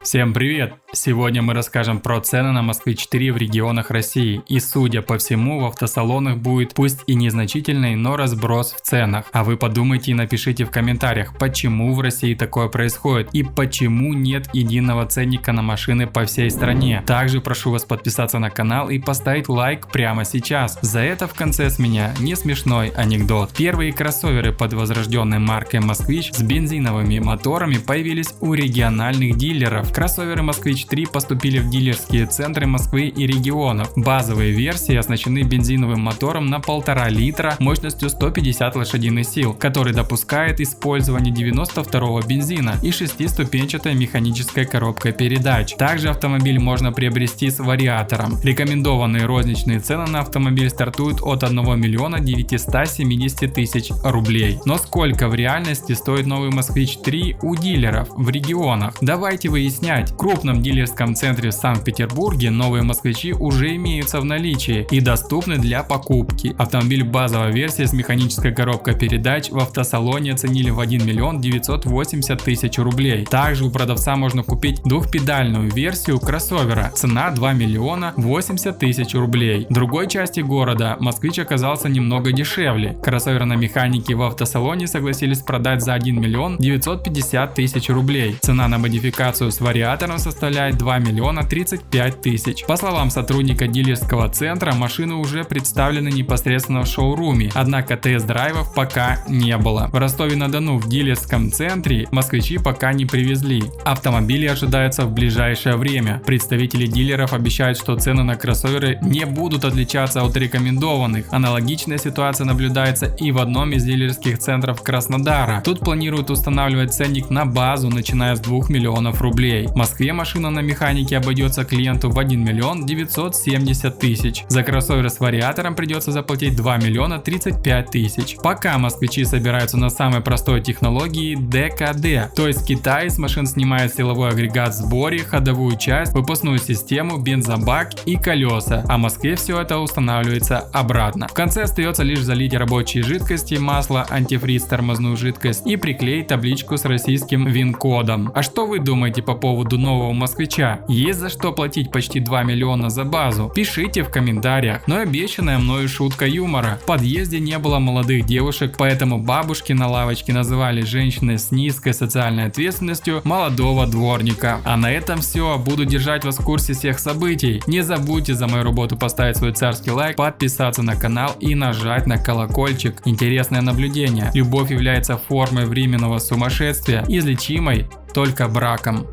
Всем привет! Сегодня мы расскажем про цены на Москвич-4 в регионах России. И судя по всему, в автосалонах будет пусть и незначительный, но разброс в ценах. А вы подумайте и напишите в комментариях, почему в России такое происходит и почему нет единого ценника на машины по всей стране. Также прошу вас подписаться на канал и поставить лайк прямо сейчас. За это в конце с меня не смешной анекдот. Первые кроссоверы под возрожденной маркой Москвич с бензиновыми моторами появились у региональных дилеров. Кроссоверы Москвич-3 поступили в дилерские центры Москвы и регионов. Базовые версии оснащены бензиновым мотором на 1,5 литра мощностью 150 лошадиных сил, который допускает использование 92-го бензина и 6-ступенчатой механической коробкой передач. Также автомобиль можно приобрести с вариатором. Рекомендованные розничные цены на автомобиль стартуют от 1 миллиона 970 тысяч рублей. Но сколько в реальности стоит новый Москвич-3 у дилеров в регионах? Давайте выяснять. В крупном дилерском центре в Санкт-Петербурге новые москвичи уже имеются в наличии и доступны для покупки. Автомобиль базовой версии с механической коробкой передач в автосалоне оценили в 1 миллион 980 тысяч рублей. Также у продавца можно купить двухпедальную версию кроссовера. Цена 2 миллиона 80 тысяч рублей. В другой части города москвич оказался немного дешевле. Кроссовер на механике в автосалоне согласились продать за 1 миллион 950 тысяч рублей. Цена на модификацию с вариатором составляет 2 миллиона 35 тысяч. По словам сотрудника дилерского центра, машины уже представлены непосредственно в шоуруме, однако тест-драйвов пока не было. В Ростове-на-Дону в дилерском центре москвичи пока не привезли. Автомобили ожидаются в ближайшее время. Представители дилеров обещают, что цены на кроссоверы не будут отличаться от рекомендованных. Аналогичная ситуация наблюдается и в одном из дилерских центров Краснодара. Тут планируют устанавливать ценник на базу, начиная с 2 миллионов рублей. В Москве машина на механике обойдется клиенту в 1 миллион 970 тысяч. За кроссовер с вариатором придется заплатить 2 миллиона 35 тысяч. Пока москвичи собираются на самой простой технологии ДКД, то есть Китай с машин снимает силовой агрегат в сборе, ходовую часть, выпускную систему, бензобак и колеса, а в Москве все это устанавливается обратно. В конце остается лишь залить рабочие жидкости, масло, антифриз, тормозную жидкость и приклеить табличку с российским ВИН-кодом. А что вы думаете по поводу нового москвича? Есть за что платить почти 2 миллиона за базу? Пишите в комментариях. Но обещанная мною шутка юмора. В подъезде не было молодых девушек, поэтому бабушки на лавочке называли женщиной с низкой социальной ответственностью молодого дворника. А на этом все. Буду держать вас в курсе всех событий. Не забудьте за мою работу поставить свой царский лайк, подписаться на канал и нажать на колокольчик. Интересное наблюдение. Любовь является формой временного сумасшествия, излечимой только браком.